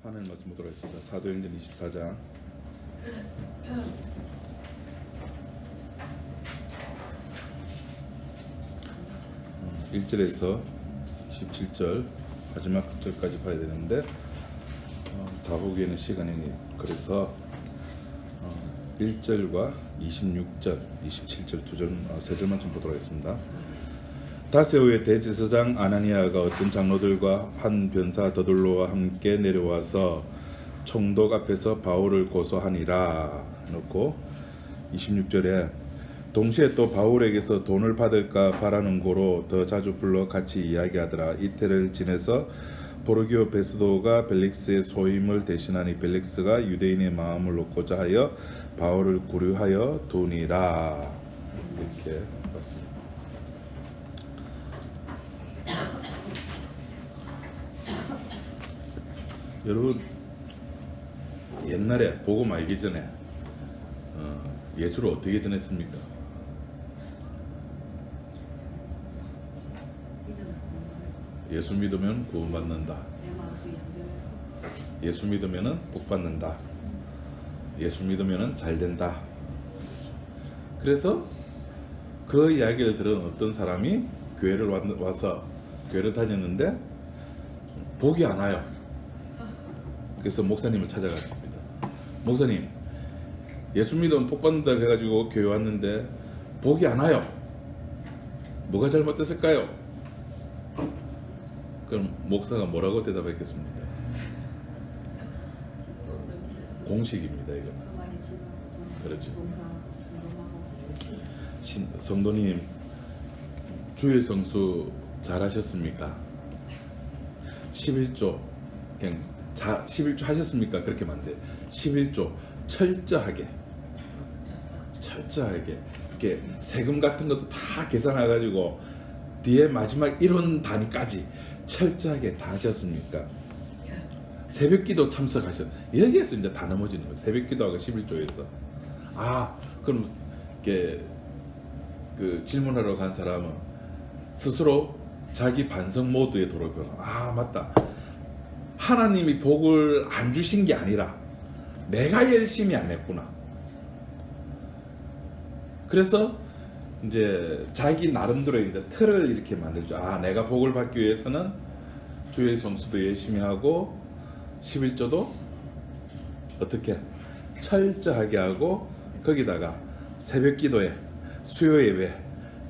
하나님 말씀 보도록 하겠습니다. 사도행전 24장 1절에서 17절 마지막 절까지 봐야 되는데 다 보기에는 시간이 그래서 1절과 26절, 27절 세 절만 좀 보도록 하겠습니다. 닷새 후에 대제사장 아나니아가 어떤 장로들과 한 변사 더둘로와 함께 내려와서 총독 앞에서 바울을 고소하니라 놓고 26절에 동시에 또 바울에게서 돈을 받을까 바라는 고로 더 자주 불러 같이 이야기하더라. 이태를 지내서 보르기오 베스도가 벨릭스의 소임을 대신하니 벨릭스가 유대인의 마음을 얻고자 하여 바울을 구류하여 두니라. 이렇게 봤습니다. 여러분 옛날에 복음 알기 전에 예수를 어떻게 전했습니까? 예수 믿으면 구원받는다. 예수 믿으면 복받는다. 예수 믿으면 잘된다. 그래서 그 이야기를 들은 어떤 사람이 교회를 와서 교회를 다녔는데 복이 안 와요. 그래서 목사님을 찾아갔습니다. 목사님, 예수 믿으면 복받는다 해가지고 교회 왔는데 복이 안 와요. 뭐가 잘못됐을까요? 그럼 목사가 뭐라고 대답했겠습니까? 공식입니다. 이거. 그렇죠. 성도님, 주일 성수 잘하셨습니까? 11조 그냥 11조 하셨습니까? 그렇게 하면 안 돼. 11조 철저하게 이렇게 세금 같은 것도 다 계산해가지고 뒤에 마지막 이론 단위까지 철저하게 다 하셨습니까? 새벽기도 참석하셨. 여기에서 이제 다 넘어지는 거예요. 새벽기도하고 11조에서. 그럼 이렇게 그 질문하러 간 사람은 스스로 자기 반성 모드에 돌아가. 맞다. 하나님이 복을 안 주신 게 아니라 내가 열심히 안 했구나. 그래서 이제 자기 나름대로 이제 틀을 이렇게 만들죠. 내가 복을 받기 위해서는 주일 성수도 열심히 하고 11조도 어떻게 철저하게 하고 거기다가 새벽 기도에 수요 예배,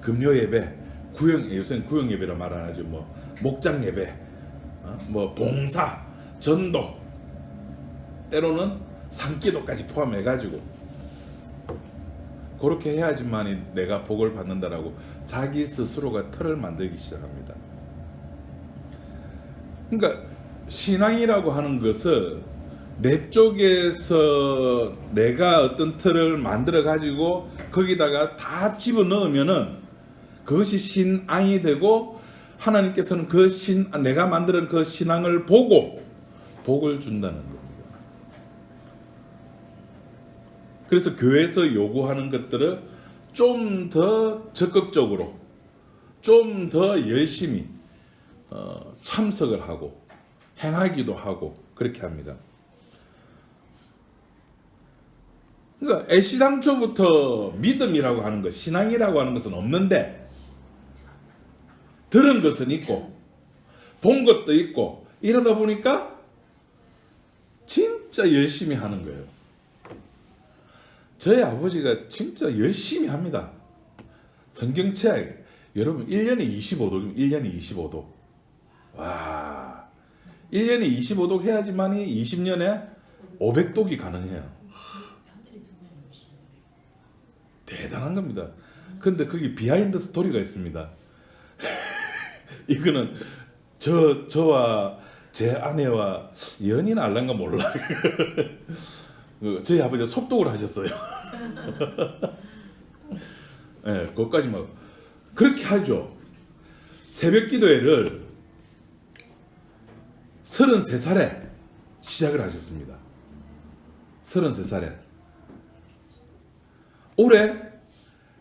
금요 예배, 요새는 구역 예배라 말 안 하죠. 목장 예배, 봉사, 전도, 때로는 산기도까지 포함해가지고 그렇게 해야지만이 내가 복을 받는다라고 자기 스스로가 틀을 만들기 시작합니다. 그러니까 신앙이라고 하는 것을 내 쪽에서 내가 어떤 틀을 만들어 가지고 거기다가 다 집어넣으면은 그것이 신앙이 되고 하나님께서는 내가 만드는 그 신앙을 보고 복을 준다는 겁니다. 그래서 교회에서 요구하는 것들을 좀 더 적극적으로, 좀 더 열심히 참석을 하고 행하기도 하고 그렇게 합니다. 그러니까 애시당초부터 믿음이라고 하는 것, 신앙이라고 하는 것은 없는데 들은 것은 있고 본 것도 있고 이러다 보니까 진짜 열심히 하는 거예요. 저희 아버지가 진짜 열심히 합니다. 성경책 여러분 1년에 25독이면 1년에 25독. 와, 1년에 25독 해야지만이 20년에 500독이 가능해요. 대단한 겁니다. 근데 거기 비하인드 스토리가 있습니다. 이거는 저와 제 아내와 연인 알란가 몰라. 저희 아버지가 속독을 하셨어요. 네, 그것까지 그렇게 하죠. 새벽 기도회를 33살에 시작을 하셨습니다. 33살에. 올해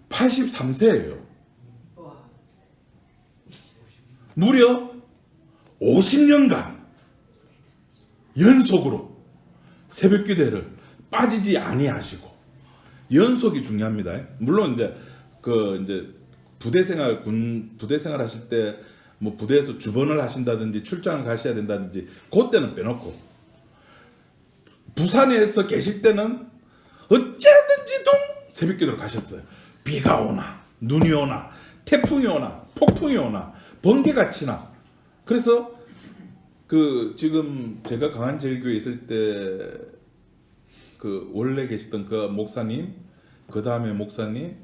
83세예요. 무려 50년간 연속으로 새벽 기도를 빠지지 아니하시고, 연속이 중요합니다. 물론 이제 부대 생활 하실 때 뭐 부대에서 주번을 하신다든지 출장을 가셔야 된다든지 그때는 빼놓고, 부산에서 계실 때는 어째든지 새벽 기도를 가셨어요. 비가 오나 눈이 오나 태풍이 오나 폭풍이 오나 번개가 치나. 그래서 지금 제가 강한제일교회에 있을 때 원래 계시던 그 목사님, 그 다음에 목사님,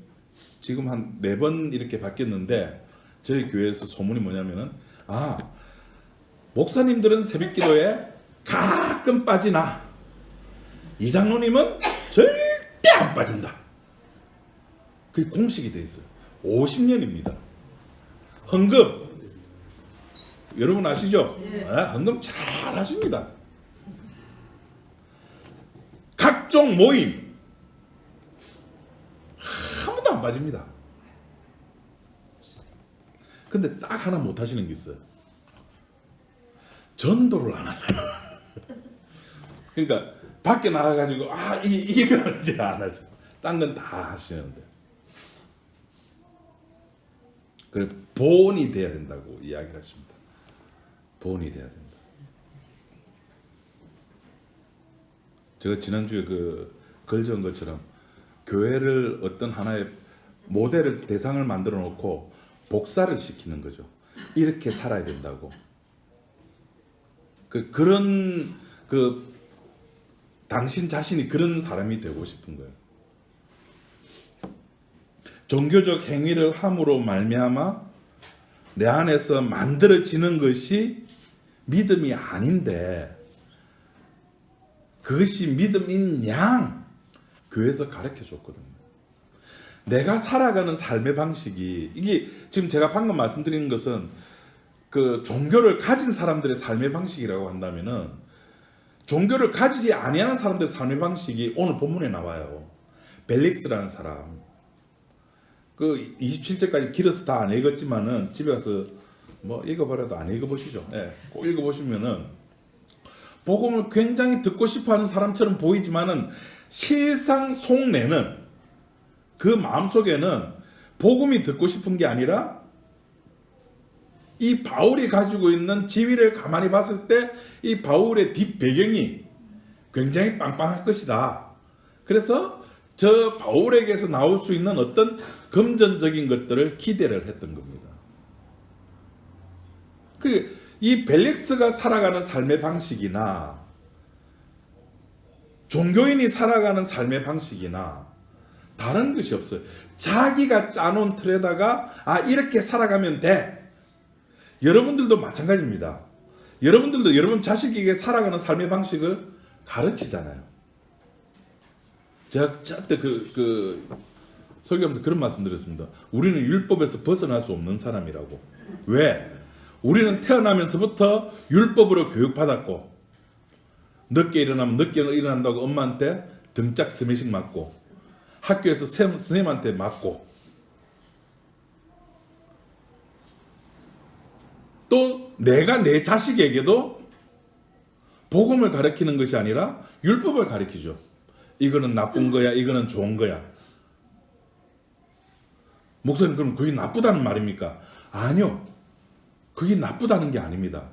지금 한 4번 이렇게 바뀌었는데, 저희 교회에서 소문이 뭐냐면은, 목사님들은 새벽 기도에 가끔 빠지나 이 장로님은 절대 안 빠진다. 그게 공식이 돼 있어요. 50년입니다. 헌금 여러분 아시죠? 네, 헌금 잘 하십니다. 각종 모임 한 번도 안 빠집니다. 근데 딱 하나 못 하시는 게 있어요. 전도를 안 하세요. 그러니까 밖에 나가가지고 이걸 이제 안 하세요. 딴 건 다 하시는데. 그래 본이 돼야 된다고 이야기를 하십니다. 본이 돼야 된다. 제가 지난주에 글 적은 것처럼 교회를 어떤 하나의 모델을 대상을 만들어 놓고 복사를 시키는 거죠. 이렇게 살아야 된다고. 그런 당신 자신이 그런 사람이 되고 싶은 거예요. 종교적 행위를 함으로 말미암아 내 안에서 만들어지는 것이 믿음이 아닌데, 그것이 믿음인 양 교회에서 가르쳐 줬거든요. 내가 살아가는 삶의 방식이, 이게 지금 제가 방금 말씀드린 것은 종교를 가진 사람들의 삶의 방식이라고 한다면은, 종교를 가지지 아니하는 사람들의 삶의 방식이 오늘 본문에 나와요. 벨릭스라는 사람, 27절까지 길어서 다 안 읽었지만은 집에 가서 뭐 읽어봐라도 안 읽어보시죠. 꼭 읽어보시면은 복음을 굉장히 듣고 싶어하는 사람처럼 보이지만은 실상 속내는, 그 마음속에는 복음이 듣고 싶은 게 아니라 이 바울이 가지고 있는 지위를 가만히 봤을 때 이 바울의 뒷배경이 굉장히 빵빵할 것이다. 그래서 저 바울에게서 나올 수 있는 어떤 금전적인 것들을 기대를 했던 겁니다. 이 벨릭스가 살아가는 삶의 방식이나 종교인이 살아가는 삶의 방식이나 다른 것이 없어요. 자기가 짜놓은 틀에다가 이렇게 살아가면 돼. 여러분들도 마찬가지입니다. 여러분들도 여러분 자식에게 살아가는 삶의 방식을 가르치잖아요. 제가 저때 설교하면서 그런 말씀 드렸습니다. 우리는 율법에서 벗어날 수 없는 사람이라고. 왜? 우리는 태어나면서부터 율법으로 교육받았고, 늦게 일어나면 늦게 일어난다고 엄마한테 등짝 스매싱 맞고, 학교에서 선생님한테 맞고, 또 내가 내 자식에게도 복음을 가르치는 것이 아니라 율법을 가르치죠. 이거는 나쁜 거야, 이거는 좋은 거야. 목사님, 그럼 그게 나쁘다는 말입니까? 아니요. 그게 나쁘다는 게 아닙니다.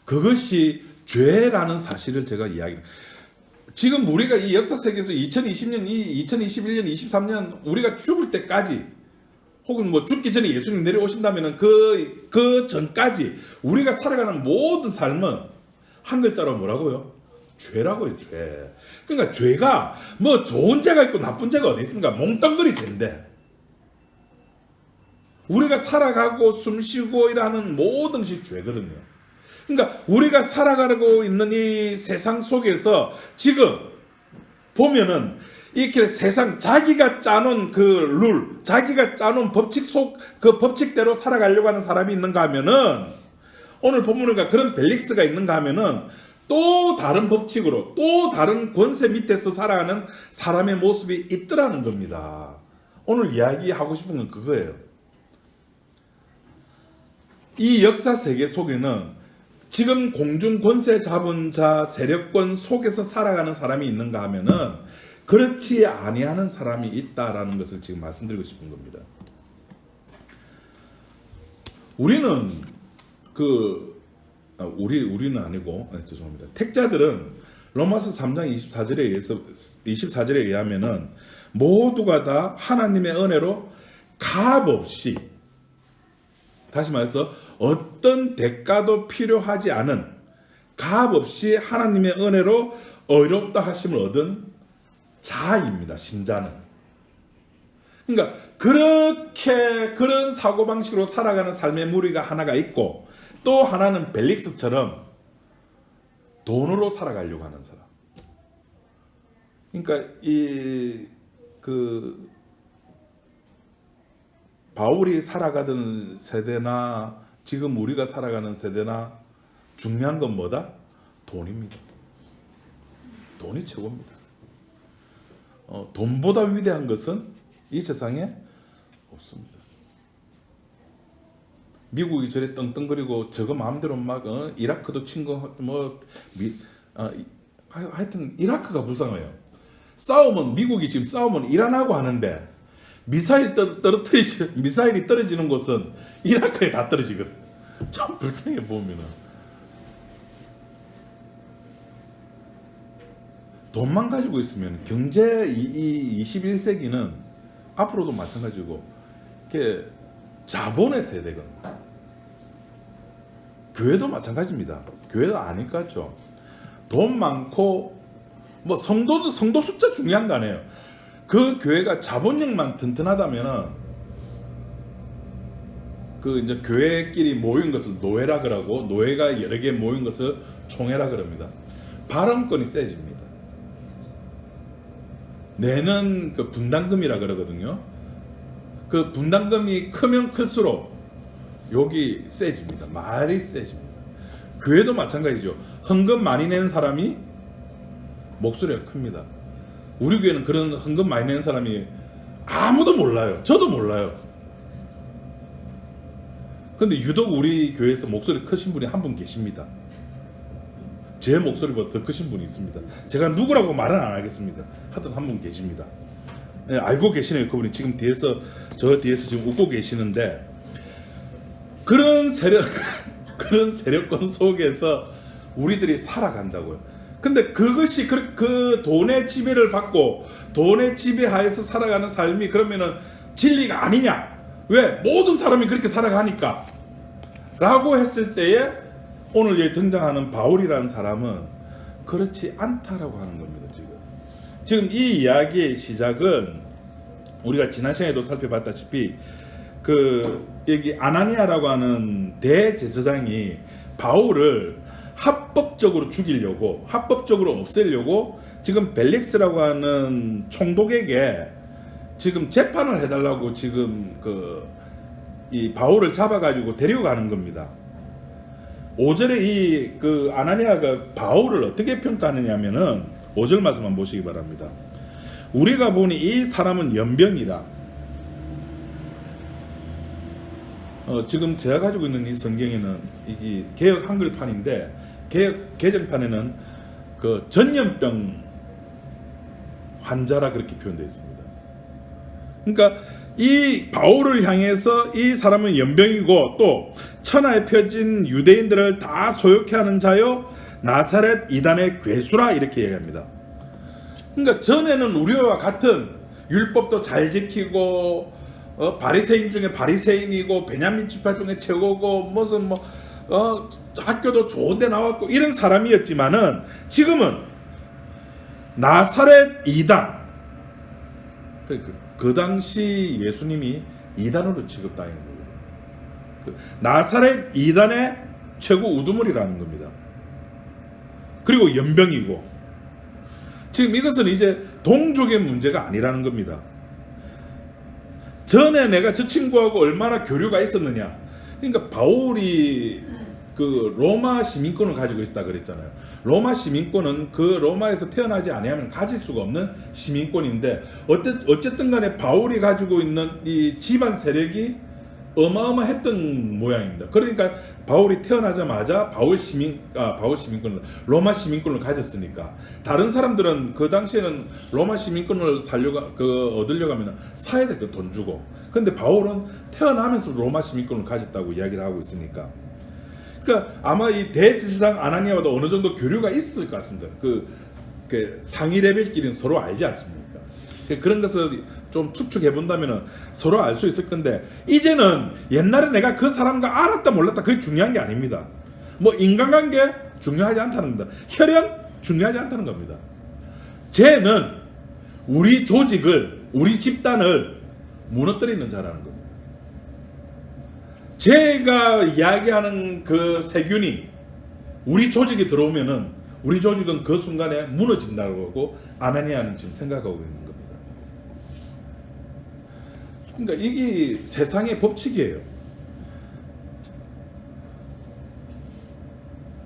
그것이 죄라는 사실을 제가 이야기합니다. 지금 우리가 이 역사 세계에서 2020년, 2021년, 23년 우리가 죽을 때까지, 혹은 뭐 죽기 전에 예수님 내려오신다면 그 전까지 우리가 살아가는 모든 삶은 한 글자로 뭐라고요? 죄라고요, 죄. 그러니까 죄가 뭐 좋은 죄가 있고 나쁜 죄가 어디 있습니까? 몽땅거리 죄인데, 우리가 살아가고 숨쉬고 일하는 모든 것이 죄거든요. 그러니까 우리가 살아가고 있는 이 세상 속에서 지금 보면은 이렇게 세상 자기가 짜놓은 룰, 자기가 짜놓은 법칙 그 법칙대로 살아가려고 하는 사람이 있는가 하면은, 오늘 본문에 그런 벨릭스가 있는가 하면은 또 다른 법칙으로, 또 다른 권세 밑에서 살아가는 사람의 모습이 있더라는 겁니다. 오늘 이야기하고 싶은 건 그거예요. 이 역사 세계 속에는 지금 공중 권세 잡은 자 세력권 속에서 살아가는 사람이 있는가 하면은 그렇지 아니하는 사람이 있다라는 것을 지금 말씀드리고 싶은 겁니다. 우리는 우리는 아니고 죄송합니다. 택자들은 로마서 3장 24절에 의하면은 모두가 다 하나님의 은혜로 값없이, 다시 말해서 어떤 대가도 필요하지 않은 값없이 하나님의 은혜로 의롭다 하심을 얻은 자입니다. 신자는. 그러니까 그런 사고방식으로 살아가는 삶의 무리가 하나가 있고, 또 하나는 벨릭스처럼 돈으로 살아가려고 하는 사람. 그러니까 바울이 살아가던 세대나 지금 우리가 살아가는 세대나 중요한 건 뭐다? 돈입니다. 돈이 최고입니다. 돈보다 위대한 것은 이 세상에 없습니다. 미국이 저래 떵떵거리고 저거 마음대로 막 이라크도 친 거 하여튼 이라크가 불쌍해요. 미국이 지금 싸우면 이란하고 하는데 미사일이 떨어지는 곳은 이라크에 다 떨어지거든. 참 불쌍해 보면은. 돈만 가지고 있으면 경제 이 21세기는 앞으로도 마찬가지고 이렇게 자본의 세대거든요. 교회도 마찬가지입니다. 교회도 아니까죠. 돈 많고 성도 숫자 중요한 거 아니에요. 그 교회가 자본력만 튼튼하다면은 이제 교회끼리 모인 것을 노회라 그러고, 노회가 여러 개 모인 것을 총회라 그럽니다. 발언권이 세집니다. 내는 분담금이라 그러거든요. 그 분담금이 크면 클수록 욕이 세집니다. 말이 세집니다. 교회도 마찬가지죠. 헌금 많이 낸 사람이 목소리가 큽니다. 우리 교회는 그런 헌금 많이 낸 사람이 아무도 몰라요. 저도 몰라요. 근데 유독 우리 교회에서 목소리 크신 분이 한 분 계십니다. 제 목소리보다 더 크신 분이 있습니다. 제가 누구라고 말은 안 하겠습니다. 하여튼 한 분 계십니다. 네, 알고 계시네요. 그분이 지금 저 뒤에서 지금 웃고 계시는데, 그런 세력권 속에서 우리들이 살아간다고요. 근데 그것이 그 돈의 지배를 받고 돈의 지배하에서 살아가는 삶이 그러면은 진리가 아니냐? 왜? 모든 사람이 그렇게 살아가니까 라고 했을 때에 오늘 여기 등장하는 바울이라는 사람은 그렇지 않다라고 하는 겁니다. 지금 이 이야기의 시작은 우리가 지난 시간에도 살펴봤다시피 여기 아나니아라고 하는 대제사장이 바울을 합법적으로 죽이려고, 합법적으로 없애려고 지금 벨릭스라고 하는 총독에게 지금 재판을 해달라고 지금 이 바울을 잡아가지고 데려가는 겁니다. 5절에 아나니아가 바울을 어떻게 평가하느냐면은 5절 말씀 한번 보시기 바랍니다. 우리가 보니 이 사람은 연병이라. 지금 제가 가지고 있는 이 성경에는 이 개역 한글판인데, 개역 개정판에는 전염병 환자라 그렇게 표현되어 있습니다. 그러니까 이 바울을 향해서 이 사람은 연병이고, 또 천하에 펴진 유대인들을 다 소욕해 하는 자요 나사렛 이단의 괴수라 이렇게 얘기합니다. 그러니까 전에는 우리와 같은 율법도 잘 지키고 바리새인 중에 바리새인이고 베냐민 지파 중에 최고고 무슨 학교도 좋은 데 나왔고 이런 사람이었지만은 지금은 나사렛 이단, 그 당시 예수님이 이단으로 취급당한 거거든요. 나사렛 이단의 최고 우두머리라는 겁니다. 그리고 연병이고, 지금 이것은 이제 동족의 문제가 아니라는 겁니다. 전에 내가 저 친구하고 얼마나 교류가 있었느냐. 그러니까 바울이 로마 시민권을 가지고 있다 그랬잖아요. 로마 시민권은 로마에서 태어나지 아니하면 가질 수가 없는 시민권인데, 어쨌든 간에 바울이 가지고 있는 이 집안 세력이 어마어마했던 모양입니다. 그러니까 바울이 태어나자마자 바울 시민권을 로마 시민권을 가졌으니까 다른 사람들은 그 당시에는 로마 시민권을 얻으려고 하면 사야 될 거 돈 주고, 근데 바울은 태어나면서 로마 시민권을 가졌다고 이야기를 하고 있으니까, 그러니까 아마 이 대제사장 아나니아와도 어느 정도 교류가 있을 것 같습니다. 그 상위 레벨끼리는 서로 알지 않습니까? 그런 것을 좀 추측해 본다면 서로 알 수 있을 건데, 이제는 옛날에 내가 그 사람과 알았다 몰랐다 그게 중요한 게 아닙니다. 뭐 인간관계 중요하지 않다는 겁니다. 혈연 중요하지 않다는 겁니다. 쟤는 우리 조직을, 우리 집단을 무너뜨리는 자라는 겁니다. 제가 이야기하는 그 세균이 우리 조직에 들어오면은 우리 조직은 그 순간에 무너진다고 하고 아나니아는 지금 생각하고 있는 겁니다. 그러니까 이게 세상의 법칙이에요.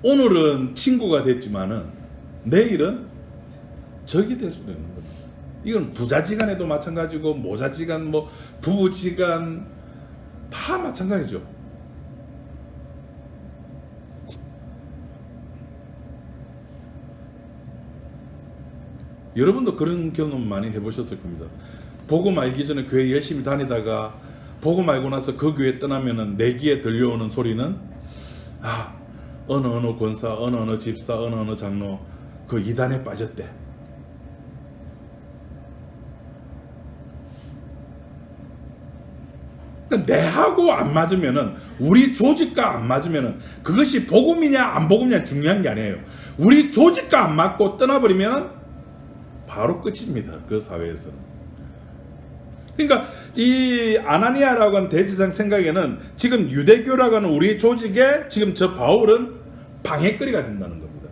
오늘은 친구가 됐지만은 내일은 적이 될 수도 있는 겁니다. 이건 부자지간에도 마찬가지고 모자지간, 뭐 부부지간 다 마찬가지죠. 여러분도 그런 경험 많이 해보셨을 겁니다. 복음 알기 전에 교회 열심히 다니다가 복음 알고 나서 그 교회 떠나면은 내 귀에 들려오는 소리는 어느 권사, 어느 집사, 어느 장로 그 이단에 빠졌대. 그러니까 내하고 안 맞으면은, 우리 조직과 안 맞으면은 그것이 복음이냐 안 복음이냐 중요한 게 아니에요. 우리 조직과 안 맞고 떠나버리면은 바로 끝입니다. 그 사회에서는. 그러니까 이 아나니아라고 하는 대제사장 생각에는 지금 유대교라고 하는 우리 조직에 지금 저 바울은 방해거리가 된다는 겁니다.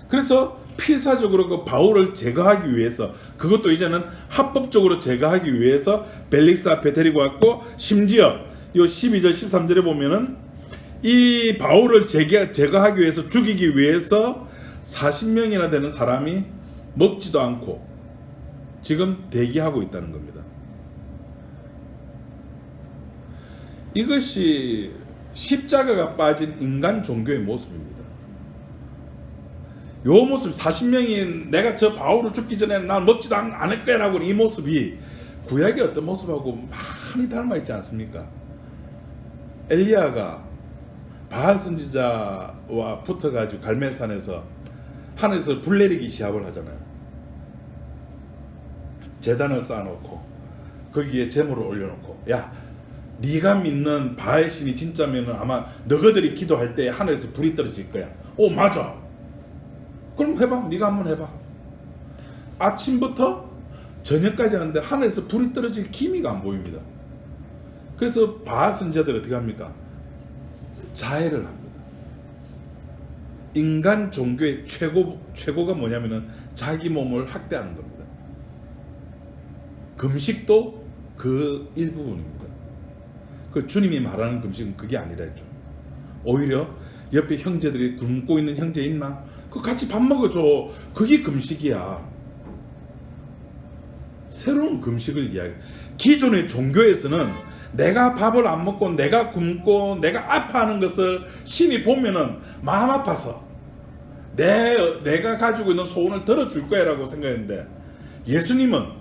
그래서 필사적으로 그 바울을 제거하기 위해서, 그것도 이제는 합법적으로 제거하기 위해서 벨릭스 앞에 데리고 왔고, 심지어 요 12절 13절에 보면은 이 바울을 제거하기 위해서, 죽이기 위해서 40명이나 되는 사람이 먹지도 않고 지금 대기하고 있다는 겁니다. 이것이 십자가가 빠진 인간 종교의 모습입니다. 요 모습, 40명이 내가 저 바울을 죽기 전에 난 먹지도 않을 거야 라고 이 모습이 구약의 어떤 모습하고 많이 닮아 있지 않습니까? 엘리야가 바알 선지자와 붙어가지고 갈멜산에서 하늘에서 불 내리기 시합을 하잖아요. 제단을 쌓아놓고 거기에 제물을 올려놓고, 야, 네가 믿는 바알 신이 진짜면은 아마 너희들이 기도할 때 하늘에서 불이 떨어질 거야. 오, 맞아. 그럼 해봐. 네가 한번 해봐. 아침부터 저녁까지 하는데 하늘에서 불이 떨어질 기미가 안 보입니다. 그래서 바알 선지자들이 어떻게 합니까? 자해를 합니다. 인간 종교의 최고가 뭐냐면은 자기 몸을 학대하는 겁니다. 금식도 그 일부분입니다. 그 주님이 말하는 금식은 그게 아니라 했죠. 오히려 옆에 형제들이 굶고 있는 형제 있나? 그 같이 밥 먹어줘. 그게 금식이야. 새로운 금식을 이야기. 기존의 종교에서는 내가 밥을 안 먹고 내가 굶고 내가 아파하는 것을 신이 보면은 마음 아파서 내가 가지고 있는 소원을 들어줄 거야 라고 생각했는데, 예수님은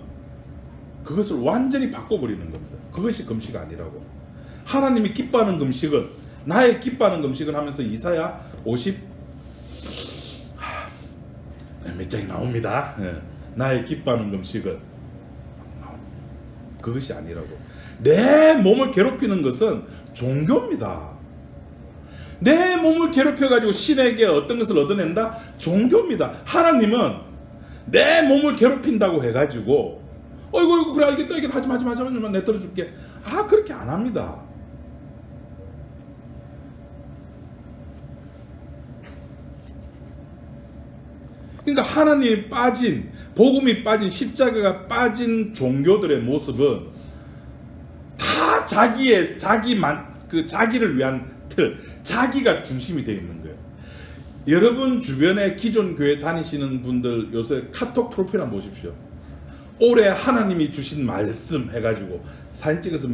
그것을 완전히 바꿔버리는 겁니다. 그것이 금식 아니라고. 하나님이 기뻐하는 금식은, 나의 기뻐하는 금식은 하면서 이사야 50 몇 장이 나옵니다. 나의 기뻐하는 금식은 그것이 아니라고. 내 몸을 괴롭히는 것은 종교입니다. 내 몸을 괴롭혀가지고 신에게 어떤 것을 얻어낸다? 종교입니다. 하나님은 내 몸을 괴롭힌다고 해가지고 어이구 그래 알겠다, 이게 하지 마, 내떨어줄게. 그렇게 안 합니다. 그러니까 하나님이 빠진, 복음이 빠진, 십자가가 빠진 종교들의 모습은 다 자기를 위한 틀, 자기가 중심이 되어 있는 거예요. 여러분 주변에 기존 교회 다니시는 분들 요새 카톡 프로필 한번 보십시오. 올해 하나님이 주신 말씀 해가지고 사진 찍어서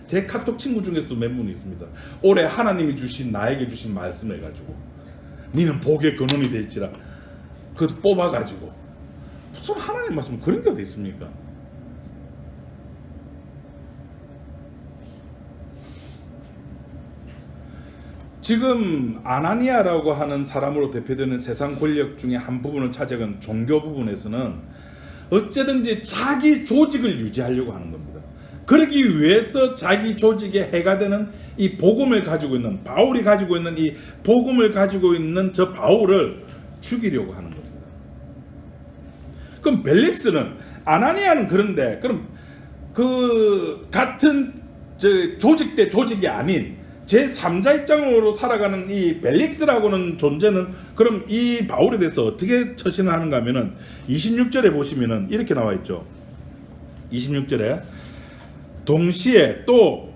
제 카톡 친구 중에서도 몇 분이 있습니다. 올해 하나님이 주신 나에게 주신 말씀 해가지고 니는 복의 근원이 될지라 그것도 뽑아가지고 무슨 하나님 말씀 그런 게 어디 있습니까? 지금 아나니아라고 하는 사람으로 대표되는 세상 권력 중에 한 부분을 차지한 종교 부분에서는 어쨌든지 자기 조직을 유지하려고 하는 겁니다. 그러기 위해서 자기 조직에 해가 되는 이 복음을 가지고 있는 바울이 가지고 있는 이 복음을 가지고 있는 저 바울을 죽이려고 하는 겁니다. 그럼 벨릭스는 아나니아는 그런데 그럼 그 같은 조직 대 조직이 아닌 제3자 입장으로 살아가는 이 벨릭스라고는 존재는 그럼 이 바울에 대해서 어떻게 처신을 하는가 하면은 26절에 보시면은 이렇게 나와 있죠. 26절에 동시에 또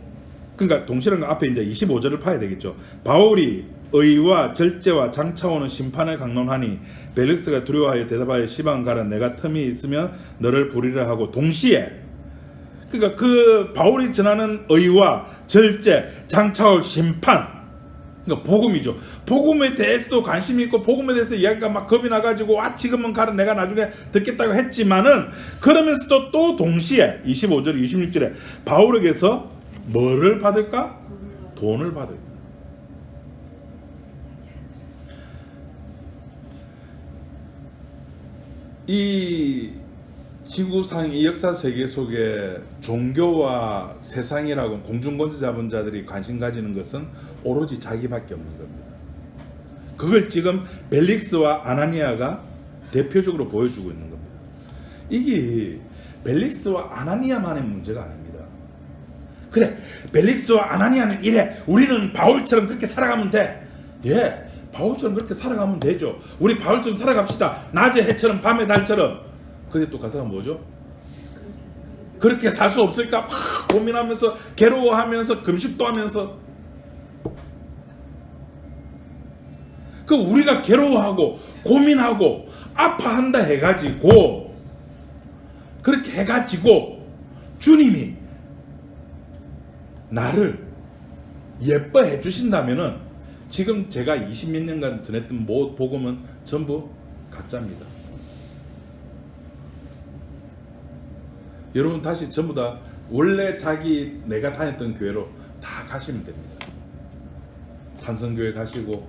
그러니까 동시라는 거 앞에 이제 25절을 파야 되겠죠. 바울이 의와 절제와 장차오는 심판을 강론하니 벨릭스가 두려워하여 대답하여 시방 가라 내가 틈이 있으면 너를 부리라 하고 동시에 그러니까 그 바울이 전하는 의와 절제, 장차올 심판, 그러니까 복음이죠. 복음에 대해서도 관심이 있고 복음에 대해서 이야기가 막 겁이 나가지고 지금은 가라 내가 나중에 듣겠다고 했지만은 그러면서도 또 동시에 25절, 26절에 바울에게서 뭐를 받을까? 돈을 받을까? 이 지구상 이 역사 세계 속에 종교와 세상이라고 공중권세 잡은 자들이 관심 가지는 것은 오로지 자기밖에 없는 겁니다. 그걸 지금 벨릭스와 아나니아가 대표적으로 보여주고 있는 겁니다. 이게 벨릭스와 아나니아만의 문제가 아닙니다. 그래 벨릭스와 아나니아는 이래 우리는 바울처럼 그렇게 살아가면 돼. 예, 바울처럼 그렇게 살아가면 되죠. 우리 바울처럼 살아갑시다. 낮에 해처럼 밤에 달처럼. 근데 또 가사가 뭐죠? 그렇게 살 수 없을까? 막 고민하면서 괴로워하면서 금식도 하면서 그 우리가 괴로워하고 고민하고 아파한다 해가지고 그렇게 해가지고 주님이 나를 예뻐해 주신다면은 지금 제가 20몇 년간 전했던 복음은 전부 가짜입니다. 여러분 다시 전부 다 원래 내가 다녔던 교회로 다 가시면 됩니다. 산성교회 가시고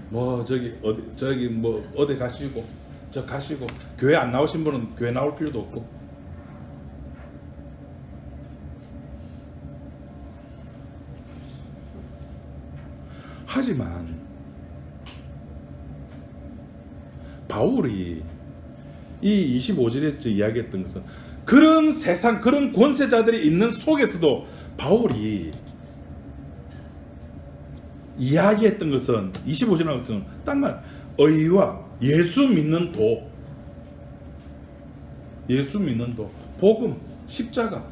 뭐 저기 뭐 어디 가시고 저 가시고 교회 안 나오신 분은 교회 나올 필요도 없고 하지만 바울이 이 25절에 이야기했던 것은 그런 세상 그런 권세자들이 있는 속에서도 바울이 이야기했던 것은 25절에 나온 것은 딴 말 의와 예수 믿는 도 복음 십자가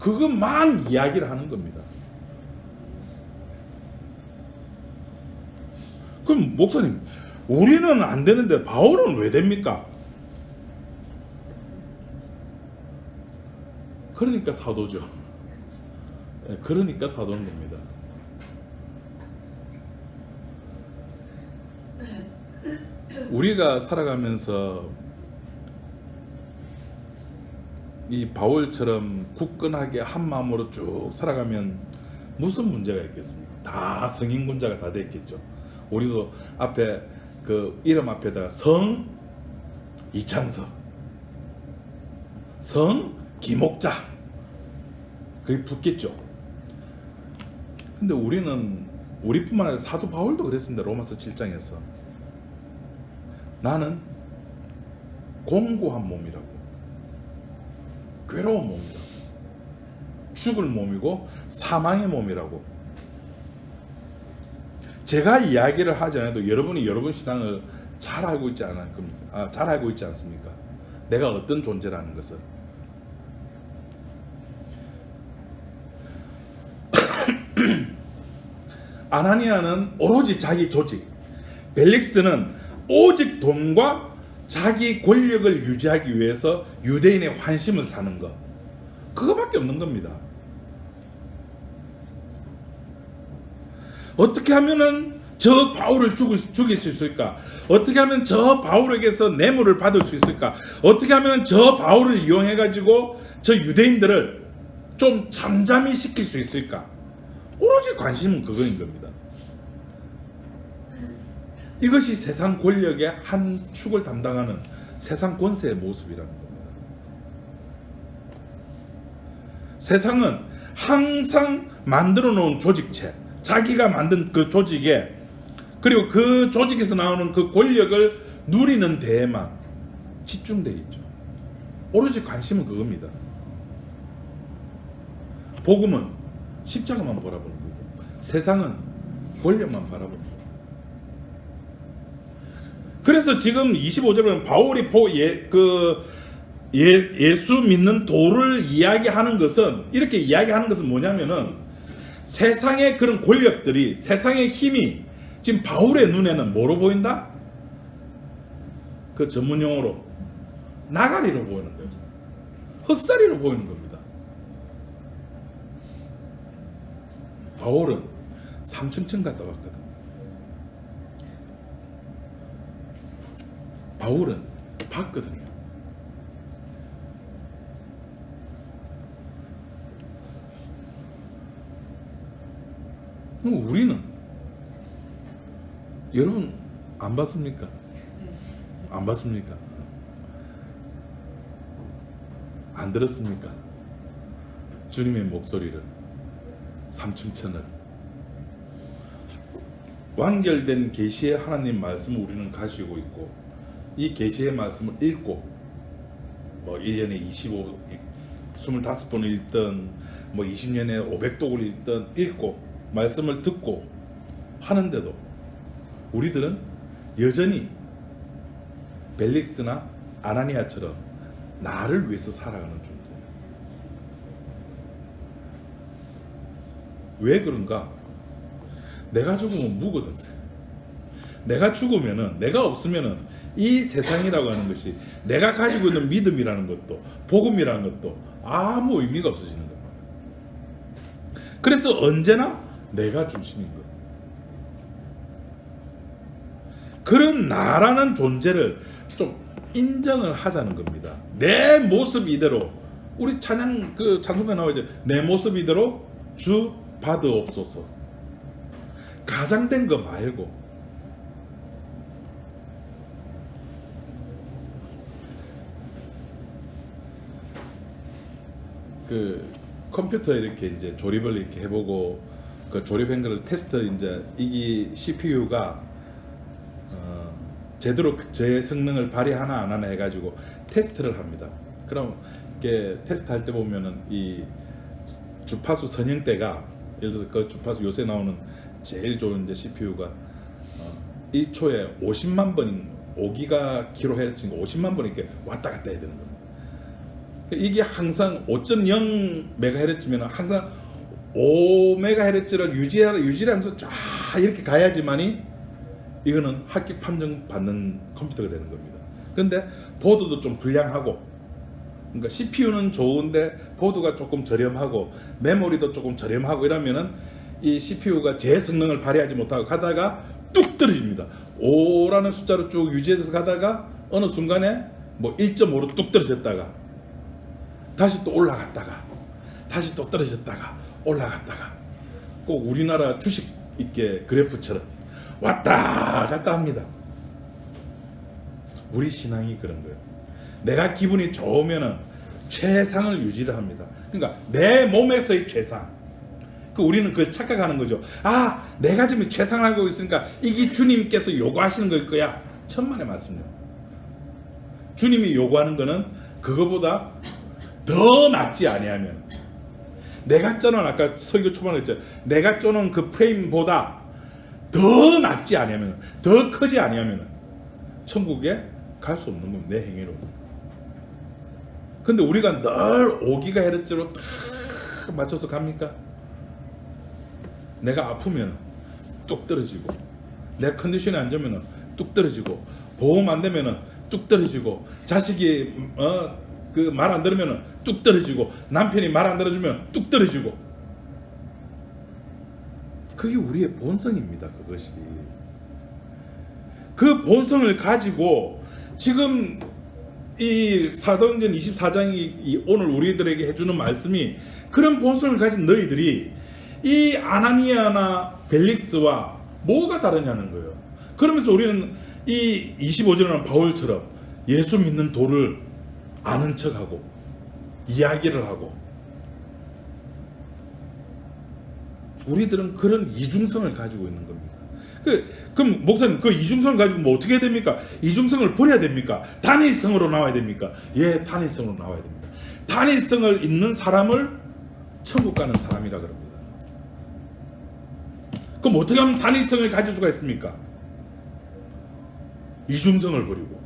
그것만 이야기를 하는 겁니다. 그럼 목사님 우리는 안 되는데 바울은 왜 됩니까? 그러니까 사도죠. 그러니까 사도는 겁니다. 우리가 살아가면서 이 바울처럼 굳건하게 한 마음으로 쭉 살아가면 무슨 문제가 있겠습니까? 다 성인군자가 다 됐겠죠. 우리도 앞에 그 이름 앞에다가 성 이창섭, 성 기목자 그게 붙겠죠. 근데 우리뿐만 아니라 사도 바울도 그랬습니다. 로마서 7장에서 나는 공고한 몸이라고 괴로운 몸이라고 죽을 몸이고 사망의 몸이라고 제가 이야기를 하지 않아도 여러분이 여러분 신앙을 잘 알고 있지 잘 알고 있지 않습니까? 내가 어떤 존재라는 것을. 아나니아는 오로지 자기 조직, 벨릭스는 오직 돈과 자기 권력을 유지하기 위해서 유대인의 환심을 사는 것, 그거밖에 없는 겁니다. 어떻게 하면은 저 바울을 죽일 수 있을까? 어떻게 하면 저 바울에게서 뇌물을 받을 수 있을까? 어떻게 하면 저 바울을 이용해 가지고 저 유대인들을 좀 잠잠히 시킬 수 있을까? 오로지 관심은 그거인 겁니다. 이것이 세상 권력의 한 축을 담당하는 세상 권세의 모습이라는 겁니다. 세상은 항상 만들어 놓은 조직체, 자기가 만든 그 조직에, 그리고 그 조직에서 나오는 그 권력을 누리는 데에만 집중되어 있죠. 오로지 관심은 그겁니다. 복음은 십자가만 바라보는 거고, 세상은 권력만 바라보는 거고. 그래서 지금 25절에 보면 바울이 예수 믿는 도를 이야기하는 것은, 이렇게 이야기하는 것은 뭐냐면은, 세상의 그런 권력들이, 세상의 힘이 지금 바울의 눈에는 뭐로 보인다? 그 전문 용어로 나가리로 보이는 거죠. 흑사리로 보이는 겁니다. 바울은 삼층층 갔다 왔거든. 바울은 봤거든요. 우리는, 여러분 안 봤습니까? 안 봤습니까? 안 들었습니까? 주님의 목소리를, 삼층천을, 완결된 계시의 하나님 말씀을 우리는 가지고 있고, 이 계시의 말씀을 읽고, 뭐 1년에 25번을 읽든, 뭐 20년에 500독을 읽든 읽고 말씀을 듣고 하는데도 우리들은 여전히 벨릭스나 아나니아처럼 나를 위해서 살아가는 존재예요. 왜 그런가? 내가 죽으면 무거든. 내가 죽으면은, 내가 없으면은 이 세상이라고 하는 것이, 내가 가지고 있는 믿음이라는 것도, 복음이라는 것도 아무 의미가 없어지는 거예요. 그래서 언제나 내가 중심인 거예요. 그런 나라는 존재를 좀 인정을 하자는 겁니다. 내 모습 이대로, 우리 찬송가 나오죠. 내 모습 이대로 주 받으옵소서. 가장된 거 말고, 그 컴퓨터에 이렇게 이제 조립을 이렇게 해보고, 그 조립한 거를 테스트, 이제 이게 CPU가 제대로 제 성능을 발휘하나 안 하나 해가지고 테스트를 합니다. 그럼 이렇게 테스트할 때 보면은 이 주파수 선형대가, 예를 들어서 그 주파수 요새 나오는 제일 좋은 이제 CPU가 1초에 50만 번, 5기가 kHz니까 50만 번 이렇게 왔다 갔다 해야 되는 겁니다. 이게 항상 5.0MHz면 항상 5MHz를 유지하면서 쫙 이렇게 가야지만이 이거는 합격 판정 받는 컴퓨터가 되는 겁니다. 근데 보드도 좀 불량하고, 그러니까 CPU는 좋은데 보드가 조금 저렴하고 메모리도 조금 저렴하고 이러면은 이 CPU가 제 성능을 발휘하지 못하고 가다가 뚝 떨어집니다. 5라는 숫자로 쭉 유지해서 가다가 어느 순간에 뭐 1.5로 뚝 떨어졌다가 다시 또 올라갔다가 다시 또 떨어졌다가 올라갔다가, 꼭 우리나라 주식 있게 그래프처럼 왔다 갔다 합니다. 우리 신앙이 그런 거예요. 내가 기분이 좋으면은 최상을 유지를 합니다. 그러니까 내 몸에서의 최상. 우리는 그걸 착각하는 거죠. 아, 내가 지금 최상을 알고 있으니까 이게 주님께서 요구하시는 걸 거야. 천만의 말씀이요. 주님이 요구하는 거는 그거보다 더 낫지 아니하면, 내가 쩌는, 아까 설교 초반에 했죠, 내가 쩌는 그 프레임보다 더 낫지 아니하면, 더 크지 아니하면 천국에 갈 수 없는 겁니다. 내 행위로. 근데 우리가 늘 5GHz로 딱 맞춰서 갑니까? 내가 아프면 뚝 떨어지고, 내 컨디션이 안 좋으면 뚝 떨어지고, 보험 안 되면 뚝 떨어지고, 자식이 그 말 안 들으면 뚝 떨어지고, 남편이 말 안 들어주면 뚝 떨어지고. 그게 우리의 본성입니다. 그것이. 그 본성을 가지고 지금 이 사도행전 24장이 오늘 우리들에게 해주는 말씀이, 그런 본성을 가진 너희들이 이 아나니아나 벨릭스와 뭐가 다르냐는 거예요. 그러면서 우리는 이 25절에는 바울처럼 예수 믿는 도를 아는 척하고 이야기를 하고, 우리들은 그런 이중성을 가지고 있는 겁니다. 그럼 목사님, 그 이중성을 가지고 뭐 어떻게 해야 됩니까? 이중성을 버려야 됩니까? 단일성으로 나와야 됩니까? 예, 단일성으로 나와야 됩니다. 단일성을 있는 사람을 천국 가는 사람이라 그럽니다. 그럼 어떻게 하면 단일성을 가질 수가 있습니까? 이중성을 버리고.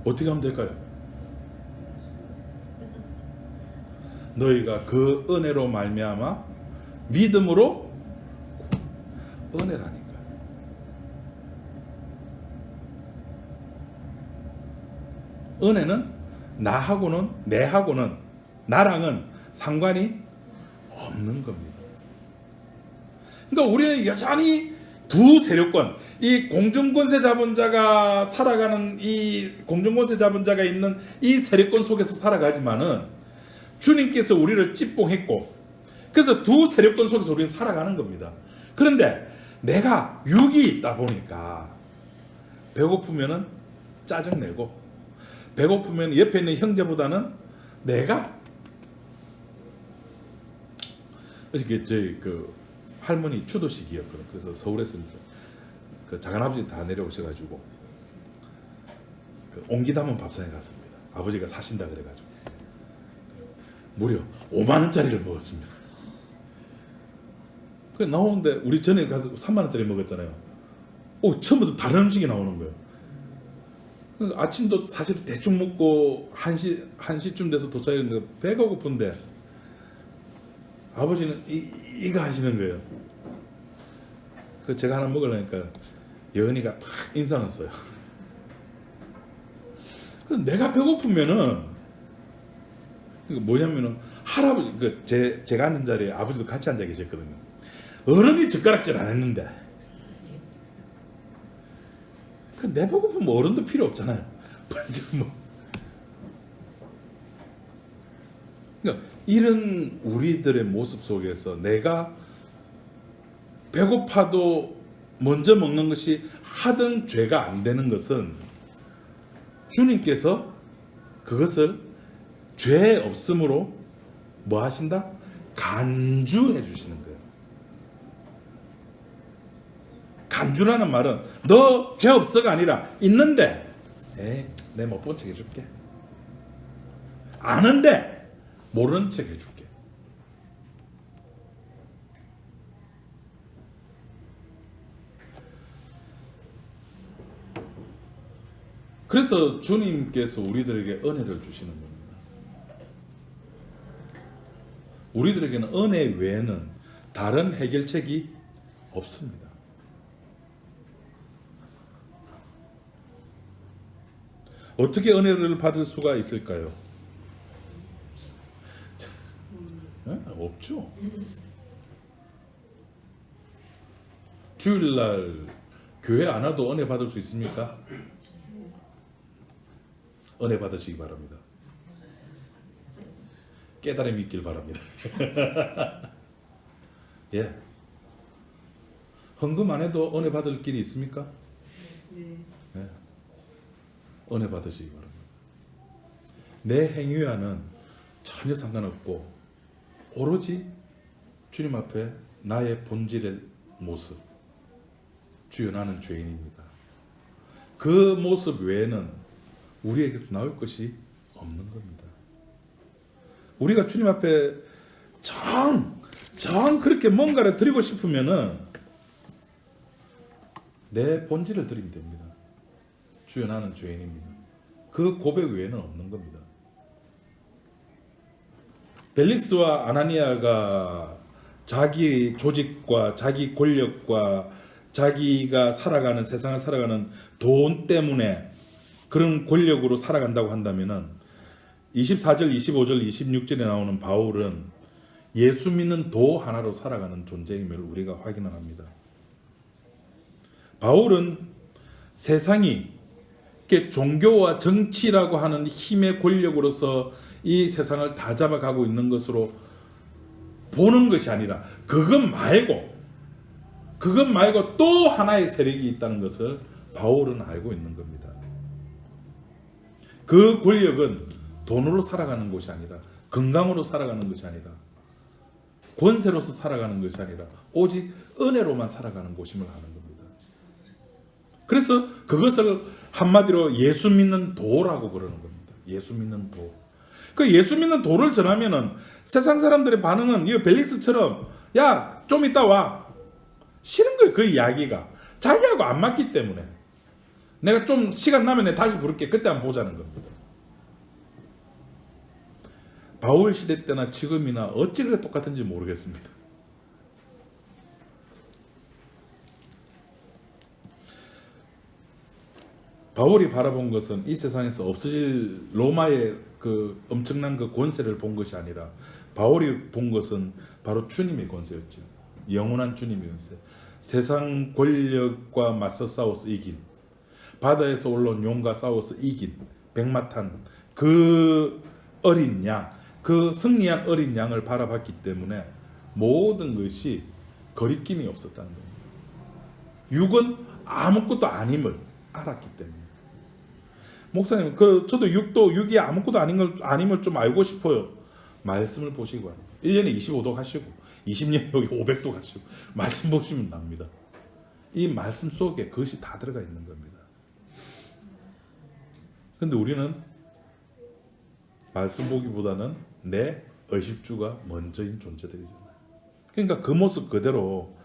어떻게 하면 될까요? 너희가 그 은혜로 말미암아 믿음으로, 은혜라니까요. 은혜는 나하고는, 내하고는, 나랑은 상관이 없는 겁니다. 그러니까 우리는 여전히 두 세력권, 이 공중권세 잡은 자가 살아가는, 이 공중권세 잡은 자가 있는 이 세력권 속에서 살아가지만은, 주님께서 우리를 찌뽕했고, 그래서 두 세력권 속에서 우리는 살아가는 겁니다. 그런데 내가 육이 있다 보니까 배고프면은 짜증내고, 배고프면 옆에 있는 형제보다는 내가, 이렇게 저희 그 할머니 추도식이었거든. 그래서 서울에서 그 작은아버지 다 내려오셔가지고 그 옹기 담은 밥상에 갔습니다. 아버지가 사신다 그래가지고 무려 5만 원짜리를 먹었습니다. 그 나오는데 우리 전에 가서 3만 원짜리 먹었잖아요. 처음부터 다른 음식이 나오는 거예요. 그러니까 아침도 사실 대충 먹고 1시쯤 돼서 도착했는데 배가 고픈데 아버지는 이거 하시는 거예요. 그 제가 하나 먹으려니까 여은이가 탁 인상을 써요. 내가 배고프면은, 뭐냐면은 할아버지, 제가 앉은 자리에 아버지도 같이 앉아 계셨거든요. 어른이 젓가락질 안 했는데, 내 배고프면 어른도 필요 없잖아요. 그러니까 이런 우리들의 모습 속에서 내가 배고파도 먼저 먹는 것이 하등 죄가 안 되는 것은, 주님께서 그것을 죄 없음으로 뭐 하신다? 간주해 주시는 거예요. 간주라는 말은 너 죄 없어가 아니라, 있는데 내 못 본 척 해줄게, 아는데 모르는 척 해줄게. 그래서 주님께서 우리들에게 은혜를 주시는 겁니다. 우리들에게는 은혜 외에는 다른 해결책이 없습니다. 어떻게 은혜를 받을 수가 있을까요? 없죠. 주일날 교회 안 와도 은혜 받을 수 있습니까? 은혜 받으시기 바랍니다. 깨달음이 있길 바랍니다. 예. 헌금 안 해도 은혜 받을 길이 있습니까? 네. 예. 은혜 받으시기 바랍니다. 내 행위와는 전혀 상관없고 오로지 주님 앞에 나의 본질의 모습, 주여 나는 죄인입니다. 그 모습 외에는 우리에게서 나올 것이 없는 겁니다. 우리가 주님 앞에 정 그렇게 뭔가를 드리고 싶으면은 내 본질을 드리면 됩니다. 주여 나는 죄인입니다. 그 고백 외에는 없는 겁니다. 벨릭스와 아나니아가 자기 조직과 자기 권력과 자기가 살아가는 세상을 살아가는 돈 때문에 그런 권력으로 살아간다고 한다면은 24절, 25절, 26절에 나오는 바울은 예수 믿는 도 하나로 살아가는 존재임을 우리가 확인을 합니다. 바울은 세상이 종교와 정치라고 하는 힘의 권력으로서 이 세상을 다 잡아가고 있는 것으로 보는 것이 아니라 그것 말고 또 하나의 세력이 있다는 것을 바울은 알고 있는 겁니다. 그 권력은 돈으로 살아가는 것이 아니라, 건강으로 살아가는 것이 아니라, 권세로서 살아가는 것이 아니라 오직 은혜로만 살아가는 곳임을 아는 겁니다. 그래서 그것을 한마디로 예수 믿는 도라고 그러는 겁니다. 예수 믿는 도. 그 예수 믿는 도를 전하면은 세상 사람들의 반응은 이 벨릭스처럼 야, 좀 이따 와. 싫은 거예요. 그 이야기가. 자기하고 안 맞기 때문에. 내가 좀 시간 나면 내가 다시 부를게. 그때 한번 보자는 겁니다. 바울 시대 때나 지금이나 어찌 그래 똑같은지 모르겠습니다. 바울이 바라본 것은 이 세상에서 없어질 로마의 그 엄청난 그 권세를 본 것이 아니라 바울이 본 것은 바로 주님의 권세였죠. 영원한 주님의 권세. 세상 권력과 맞서 싸워서 이긴, 바다에서 올라온 용과 싸워서 이긴 백마탄 그 어린 양, 그 승리한 어린 양을 바라봤기 때문에 모든 것이 거리낌이 없었다는 겁니다. 육은 아무것도 아님을 알았기 때문에. 목사님, 저도 육이 아무것도 아님을 좀 알고 싶어요. 말씀을 보시기 바랍니다. 1년에 25도 하시고 20년에 여기 500도 하시고 말씀 보시면 납니다. 이 말씀 속에 그것이 다 들어가 있는 겁니다. 근데 우리는 말씀 보기보다는 내 의식주가 먼저인 존재들이잖아요. 그러니까 그 모습 그대로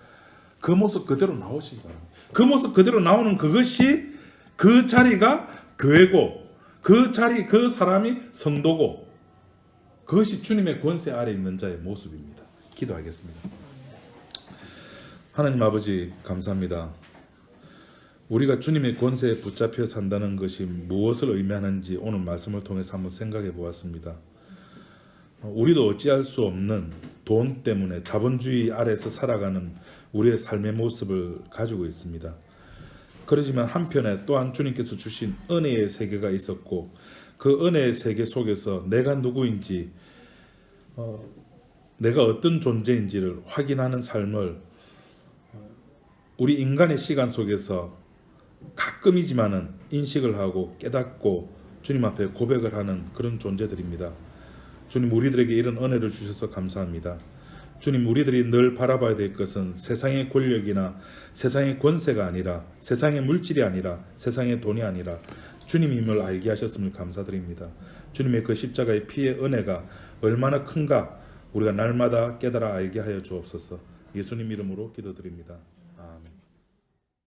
나오시기 바랍니다. 그 모습 그대로 나오는 그것이, 그 자리가 교회고, 그 사람이 성도고, 그것이 주님의 권세 아래 있는 자의 모습입니다. 기도하겠습니다. 하나님 아버지, 감사합니다. 우리가 주님의 권세에 붙잡혀 산다는 것이 무엇을 의미하는지 오늘 말씀을 통해서 한번 생각해 보았습니다. 우리도 어찌할 수 없는 돈 때문에 자본주의 아래에서 살아가는 우리의 삶의 모습을 가지고 있습니다. 그렇지만 한편에 또한 주님께서 주신 은혜의 세계가 있었고, 그 은혜의 세계 속에서 내가 누구인지, 내가 어떤 존재인지를 확인하는 삶을 우리 인간의 시간 속에서 가끔이지만은 인식을 하고 깨닫고 주님 앞에 고백을 하는 그런 존재들입니다. 주님, 우리들에게 이런 은혜를 주셔서 감사합니다. 주님, 우리들이 늘 바라봐야 될 것은 세상의 권력이나 세상의 권세가 아니라, 세상의 물질이 아니라, 세상의 돈이 아니라 주님임을 알게 하셨음을 감사드립니다. 주님의 그 십자가의 피의 은혜가 얼마나 큰가 우리가 날마다 깨달아 알게 하여 주옵소서. 예수님 이름으로 기도드립니다.